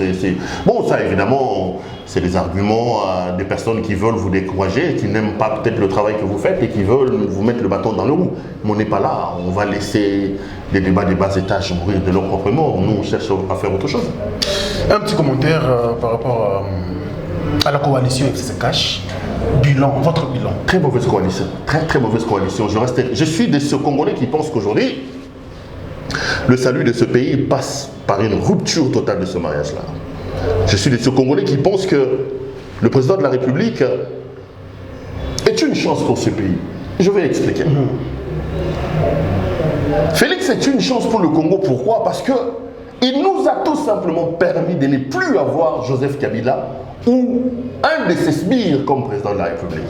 bon, ça évidemment, c'est des arguments des personnes qui veulent vous décourager, qui n'aiment pas peut-être le travail que vous faites et qui veulent vous mettre le bâton dans le roue. Mais on n'est pas là, on va laisser les débats des bas étages mourir de leur propre mort. Nous, on cherche à faire autre chose. Un petit commentaire par rapport à la coalition FCC Cash. Bilan, votre bilan. Très mauvaise coalition, très mauvaise coalition. Je suis de ceux Congolais qui pensent qu'aujourd'hui, le salut de ce pays passe par une rupture totale de ce mariage-là. Je suis de ceux Congolais qui pensent que le président de la République est une chance pour ce pays. Je vais expliquer. Félix est une chance pour le Congo. Pourquoi? Parce qu'il nous a tout simplement permis de ne plus avoir Joseph Kabila ou un de ses sbires comme président de la République.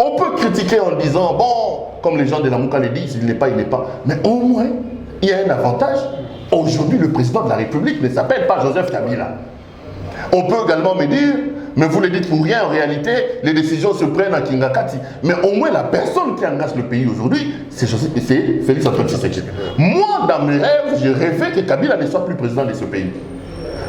On peut critiquer en disant, bon, comme les gens de la Mouka le disent, il n'est pas. Mais au moins, il y a un avantage. Aujourd'hui, le président de la République ne s'appelle pas Joseph Kabila. On peut également me dire, mais vous le dites pour rien, en réalité, les décisions se prennent à Kingakati. Mais au moins, la personne qui engage le pays aujourd'hui, c'est Félix Antoine Tshisekedi. Moi, dans mes rêves, j'ai rêvé que Kabila ne soit plus président de ce pays.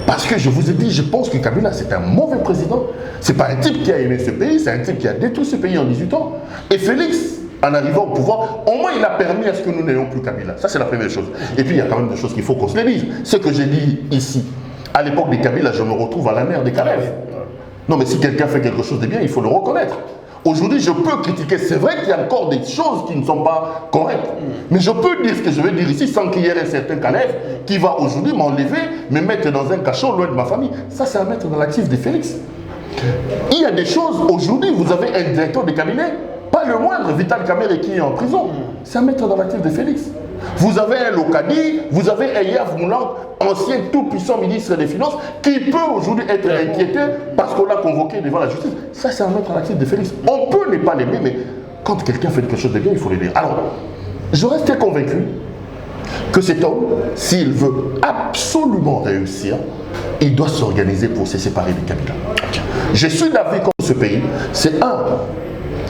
Parce que je vous ai dit, je pense que Kabila, c'est un mauvais président. Ce n'est pas un type qui a aimé ce pays, c'est un type qui a détruit ce pays en 18 ans. Et Félix, en arrivant au pouvoir, au moins il a permis à ce que nous n'ayons plus Kabila. Ça, c'est la première chose. Et puis, il y a quand même des choses qu'il faut qu'on se les dise. Ce que j'ai dit ici, à l'époque des Kabila, je me retrouve à la mer des Calèves. Non, mais si quelqu'un fait quelque chose de bien, il faut le reconnaître. Aujourd'hui, je peux critiquer. C'est vrai qu'il y a encore des choses qui ne sont pas correctes. Mais je peux dire ce que je veux dire ici sans qu'il y ait un certain Calève qui va aujourd'hui m'enlever, me mettre dans un cachot loin de ma famille. Ça, c'est à mettre dans l'actif de Félix. Il y a des choses, aujourd'hui, vous avez un directeur de cabinet, pas le moindre, Vital Kamerhe qui est en prison. C'est à mettre dans l'actif de Félix. Vous avez un Lokadi, vous avez un Yav Moulang, ancien tout-puissant ministre des Finances, qui peut aujourd'hui être inquiété parce qu'on l'a convoqué devant la justice. Ça, c'est à mettre dans l'actif de Félix. On peut ne pas l'aimer, mais quand quelqu'un fait quelque chose de bien, il faut le dire. Alors, je reste convaincu que cet homme, s'il veut absolument réussir, il doit s'organiser pour se séparer des Kabila. Je suis d'avis que ce pays, c'est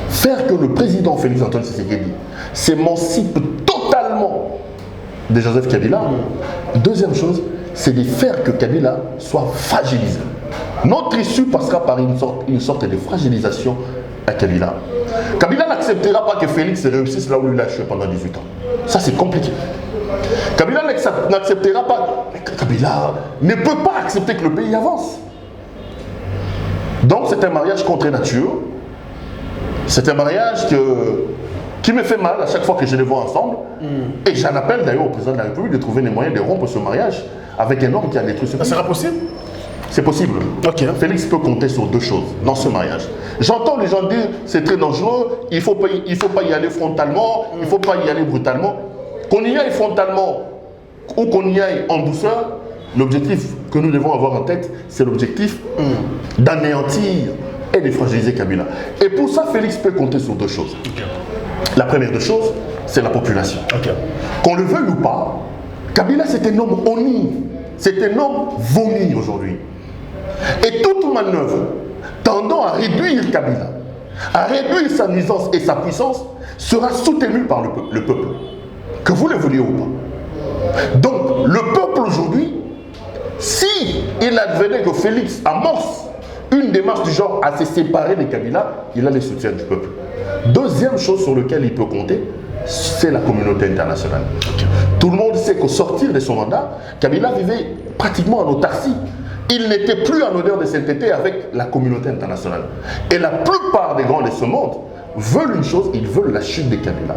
faire que le président Félix Antoine Tshisekedi s'émancipe totalement de Joseph Kabila. Deuxième chose, c'est de faire que Kabila soit fragilisé. Notre issue passera par une sorte de fragilisation à Kabila. Kabila n'acceptera pas que Félix réussisse là où il a échoué pendant 18 ans. Ça, c'est compliqué. Kabila n'acceptera pas. Kabila ne peut pas accepter que le pays avance. Donc, c'est un mariage contre nature. C'est un mariage qui me fait mal à chaque fois que je les vois ensemble. Et j'en appelle d'ailleurs au président de la République de trouver les moyens de rompre ce mariage avec un homme qui a détruit ce pays. Ça sera possible? C'est possible. Okay. Félix peut compter sur deux choses dans ce mariage. J'entends les gens dire c'est très dangereux, il ne faut pas y aller frontalement, il ne faut pas y aller brutalement. Qu'on y aille frontalement ou qu'on y aille en douceur, l'objectif que nous devons avoir en tête, c'est l'objectif d'anéantir et de fragiliser Kabila. Et pour ça, Félix peut compter sur deux choses. La première des choses, c'est la population. Qu'on le veuille ou pas, Kabila c'est un homme honni, c'est un homme vomi aujourd'hui. Et toute manœuvre tendant à réduire Kabila, à réduire sa nuisance et sa puissance, sera soutenue par le peuple, que vous le vouliez ou pas. Donc, le peuple aujourd'hui, si il advenait que Félix amorce une démarche du genre à se séparer de Kabila, il a le soutien du peuple. Deuxième chose sur laquelle il peut compter, c'est la communauté internationale. Tout le monde sait qu'au sortir de son mandat, Kabila vivait pratiquement en autarcie. Il n'était plus en odeur de sainteté avec la communauté internationale. Et la plupart des grands de ce monde veulent une chose, ils veulent la chute de Kabila.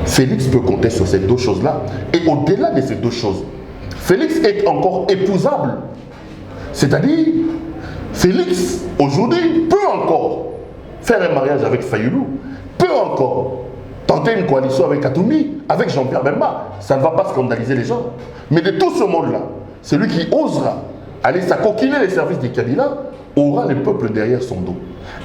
Félix peut compter sur ces deux choses-là. Et au-delà de ces deux choses, Félix est encore épousable. C'est-à-dire, Félix, aujourd'hui, peut encore faire un mariage avec Fayoulou, peut encore tenter une coalition avec Katoumi, avec Jean-Pierre Bemba. Ça ne va pas scandaliser les gens. Mais de tout ce monde-là, celui qui osera aller s'acoquiner les services de Kabila aura le peuple derrière son dos.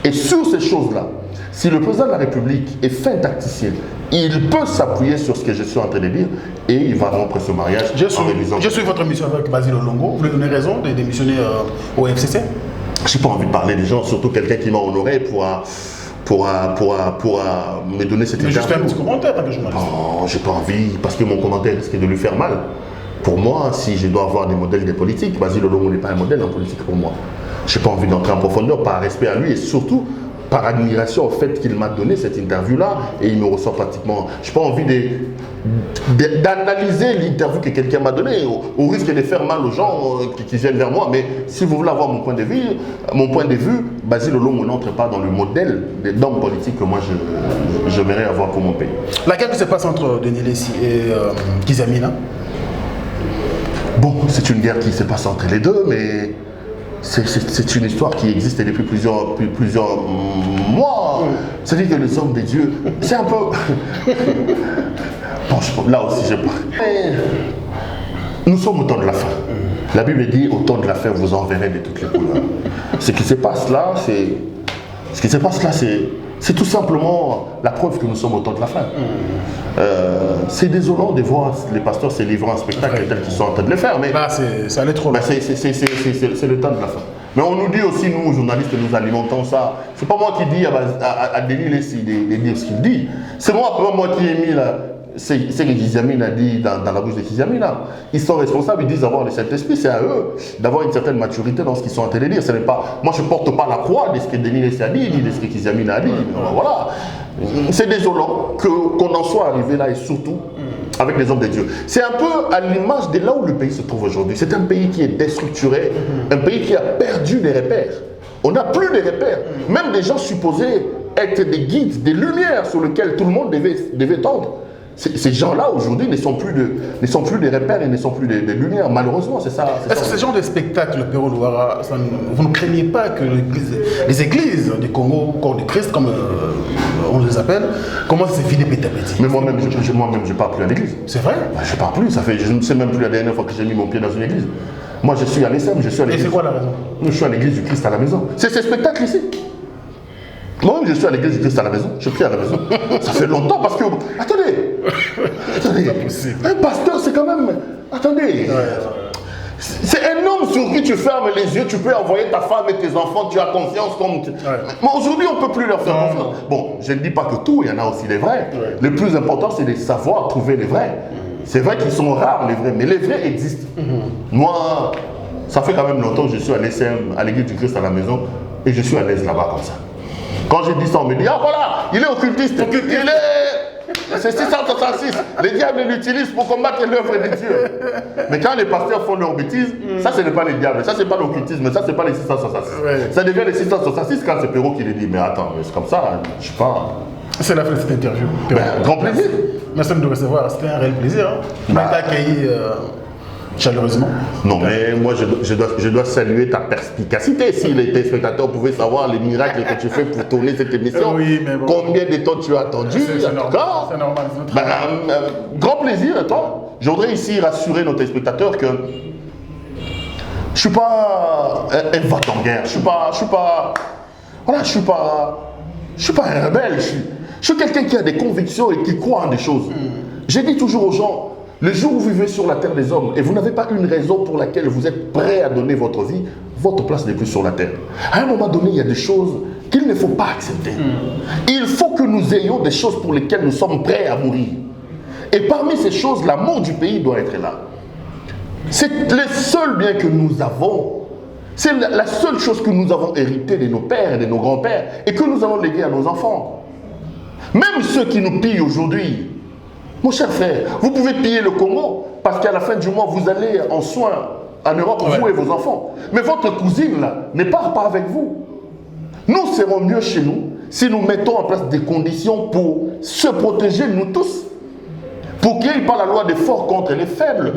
Et sur ces choses-là, si le président de la République est fin tacticien, il peut s'appuyer sur ce que je suis en train de dire et il va rompre ce mariage en révisant. Je suis votre mission avec Basile Olongo. Vous voulez donner raison de démissionner au FCC? Je n'ai pas envie de parler des gens, surtout quelqu'un qui m'a honoré pourra me donner cette interview. Juste un petit commentaire tant que journaliste. Non, j'ai pas envie, parce que mon commentaire risque de lui faire mal. Pour moi, si je dois avoir des modèles de politique, Basile Olongo n'est pas un modèle en politique pour moi. Je n'ai pas envie d'entrer en profondeur par respect à lui et surtout par admiration au fait qu'il m'a donné cette interview-là et il me ressort pratiquement. Je n'ai pas envie d'analyser l'interview que quelqu'un m'a donnée au risque de faire mal aux gens qui viennent vers moi. Mais si vous voulez avoir mon point de vue, Basile Olongo n'entre pas dans le modèle d'homme politique que moi j'aimerais avoir pour mon pays. Laquelle se passe entre Denis Lessi et Kizamina? Bon, c'est une guerre qui se passe entre les deux, mais c'est une histoire qui existe depuis plusieurs mois. C'est-à-dire que les hommes des dieux, c'est un peu... Bon, là aussi, je parle. Mais nous sommes au temps de la fin. La Bible dit, au temps de la fin, vous en verrez de toutes les couleurs. Ce qui se passe là, c'est tout simplement la preuve que nous sommes au temps de la fin. C'est désolant de voir les pasteurs se livrer un spectacle tels qu'ils sont en train de le faire. Mais là, ça allait trop loin. C'est le temps de la fin. Mais on nous dit aussi, nous, journalistes, nous alimentons ça. C'est pas moi qui dis à Denis Lessi de dire ce qu'il dit. C'est moi qui ai mis là. C'est ce que Kizamina a dit dans la bouche de Kizamina. Ils sont responsables, ils disent avoir le Saint-Esprit, c'est à eux d'avoir une certaine maturité dans ce qu'ils sont en train de dire. Ce n'est pas, moi je ne porte pas la croix de ce que Denis Lessi a dit, ni de ce que Kizamina a dit. Voilà. C'est désolant qu'on en soit arrivé là et surtout avec les hommes de Dieu. C'est un peu à l'image de là où le pays se trouve aujourd'hui. C'est un pays qui est déstructuré, un pays qui a perdu des repères. On n'a plus de repères. Même des gens supposés être des guides, des lumières sur lesquelles tout le monde devait tendre. Ces gens-là aujourd'hui ne sont plus des repères et ne sont plus des lumières. Malheureusement, c'est ça. Est-ce que ce genre de spectacle, Péro Louara, vous ne craignez pas que les églises du Congo, corps de Christ, comme on les appelle, commencent à se vider petit à petit? Mais moi-même, je ne pars plus à l'église. C'est vrai? Je ne pars plus. Je ne sais même plus la dernière fois que j'ai mis mon pied dans une église. Moi, je suis à l'ESM, je suis à l'église. Et c'est quoi la raison? Je suis à l'église du Christ à la maison. C'est ce spectacle ici. Moi-même, je suis à l'église du Christ à la maison. Je prie à la maison. Ça fait longtemps parce que... Attendez. Un pasteur, c'est quand même... Attendez. C'est un homme sur qui tu fermes les yeux, tu peux envoyer ta femme et tes enfants, tu as confiance comme... Mais aujourd'hui, on ne peut plus leur faire confiance. Bon, je ne dis pas que tout, il y en a aussi les vrais. Le plus important, c'est de savoir trouver les vrais. C'est vrai qu'ils sont rares, les vrais, mais les vrais existent. Moi, ça fait quand même longtemps que je suis à l'ESM, à l'église du Christ à la maison, et je suis à l'aise là-bas comme ça. Quand je dis ça, on me dit, ah voilà, il est occultiste, c'est 666. Les diables l'utilisent pour combattre l'œuvre de Dieu. Mais quand les pasteurs font leurs bêtises, ça ce n'est pas les diables, ça c'est pas l'occultisme, ça c'est pas les 666. Ça devient les 666 quand c'est Perrault qui les dit, mais attends, c'est comme ça, je sais pas. C'est la fin de cette interview. Grand plaisir. Merci de nous recevoir, c'était un réel plaisir. Tu m'as accueilli chaleureusement. Non, mais moi je dois saluer ta perspicacité. Si les téléspectateurs pouvaient savoir les miracles que tu fais pour tourner cette émission, bon, combien de temps tu as attendu, c'est normal. Grand plaisir, et toi. Je voudrais ici rassurer nos téléspectateurs que je ne suis pas un va-t-en-guerre. Je suis pas Voilà, je suis pas un rebelle, je suis quelqu'un qui a des convictions et qui croit en des choses. J'ai dit toujours aux gens, le jour où vous vivez sur la terre des hommes et vous n'avez pas une raison pour laquelle vous êtes prêt à donner votre vie, votre place n'est plus sur la terre. À un moment donné, il y a des choses qu'il ne faut pas accepter. Il faut que nous ayons des choses pour lesquelles nous sommes prêts à mourir. Et parmi ces choses, l'amour du pays doit être là. C'est le seul bien que nous avons. C'est la seule chose que nous avons hérité de nos pères et de nos grands-pères et que nous allons léguer à nos enfants. Même ceux qui nous pillent aujourd'hui, mon cher frère, vous pouvez piller le Congo parce qu'à la fin du mois, vous allez en soins en Europe, vous et vos enfants. Mais votre cousine, là, ne part pas avec vous. Nous serons mieux chez nous si nous mettons en place des conditions pour se protéger, nous tous. Pour qu'il n'y ait pas la loi des forts contre les faibles.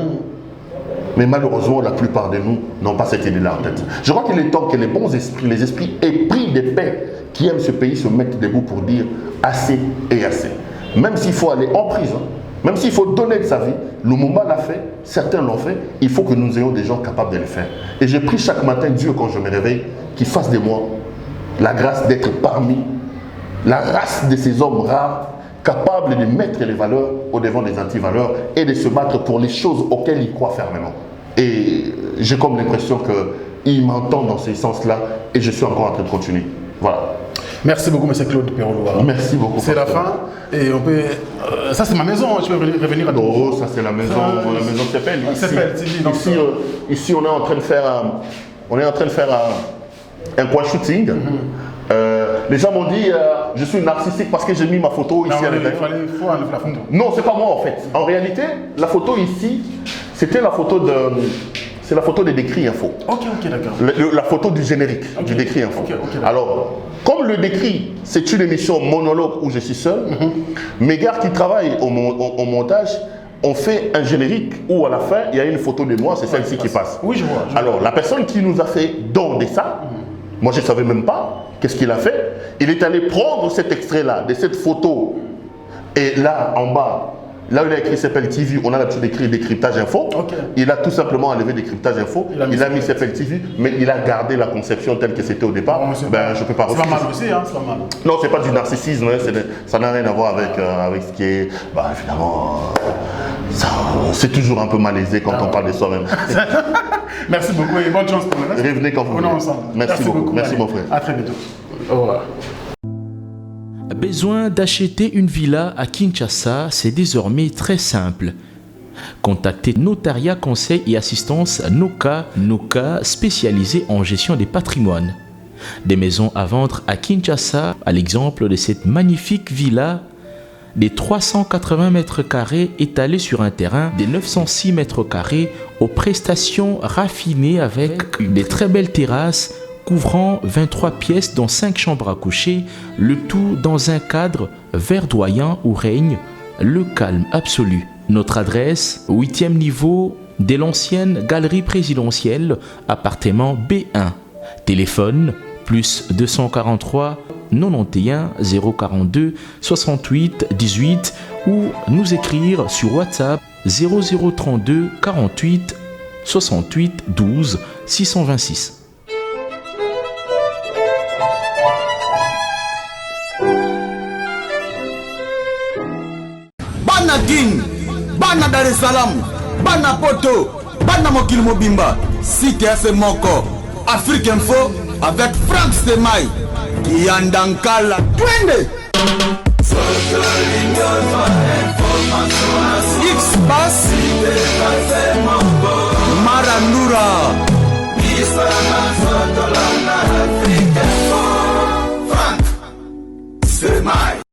Mais malheureusement, la plupart de nous n'ont pas cette idée-là en tête. Je crois qu'il est temps que les bons esprits, les esprits épris des pères qui aiment ce pays se mettent debout pour dire assez et assez. Même s'il faut aller en prison, même s'il faut donner de sa vie, le moment l'a fait, certains l'ont fait, il faut que nous ayons des gens capables de le faire. Et j'ai pris chaque matin Dieu quand je me réveille, qu'il fasse de moi la grâce d'être parmi la race de ces hommes rares, capables de mettre les valeurs au devant des antivaleurs et de se battre pour les choses auxquelles ils croient fermement. Et j'ai comme l'impression qu'ils m'entendent dans ce sens-là et je suis encore en train de continuer. Voilà. Merci beaucoup, M. Claude Perroloa. Merci beaucoup. C'est la fin et on peut... ça, c'est ma maison, je peux revenir à toi. Oh, ça c'est la maison, la maison s'appelle. Ici, on est en train de faire un point shooting. Les gens m'ont dit je suis narcissique parce que j'ai mis ma photo ici à l'intérieur. Il faut enlever la photo. Non, c'est pas moi en fait. En réalité, la photo ici, c'était la photo de... C'est la photo des Décrit Info. Ok, d'accord. La photo du générique du Décrit Info. Alors, comme le Décrit, c'est une émission monologue où je suis seul, mes gars qui travaillent au montage ont fait un générique où à la fin, il y a une photo de moi, c'est celle-ci qui passe. Oui, je vois. Alors, la personne qui nous a fait don de ça, moi je ne savais même pas qu'est-ce qu'il a fait. Il est allé prendre cet extrait-là, de cette photo, et là, en bas, là où il a écrit s'appelle TV, on a l'habitude d'écrire décryptage info. Il a tout simplement enlevé décryptage info. Il a mis s'appelle TV, mais il a gardé la conception telle que c'était au départ. Ben, je peux pas refuser. C'est pas mal aussi, hein, c'est pas mal. Non, c'est pas du narcissisme, hein, ça n'a rien à voir avec ce qui est. Bah, évidemment, c'est toujours un peu malaisé quand on parle de soi-même. Merci beaucoup et bonne chance pour le reste. Revenez quand vous voulez. Merci beaucoup. Merci mon frère. À très bientôt. Au revoir. Besoin d'acheter une villa à Kinshasa, c'est désormais très simple. Contactez Notariat Conseil et Assistance Noka, spécialisé en gestion des patrimoines. Des maisons à vendre à Kinshasa, à l'exemple de cette magnifique villa des 380 mètres carrés étalée sur un terrain des 906 mètres carrés aux prestations raffinées avec des très belles terrasses couvrant 23 pièces dont 5 chambres à coucher, le tout dans un cadre verdoyant où règne le calme absolu. Notre adresse, 8e niveau de l'ancienne galerie présidentielle, appartement B1. Téléphone, plus 243 91 042 68 18 ou nous écrire sur WhatsApp 0032 48 68 12 626. Bana King, Bana Dar es Salaam, Bana Poto, Bana Mokil Mobimba, CTF Moko, Afrique Info avec Frank Stemai, Kiandankala, Twende. X-Bass, Marandura, Frank Stemai.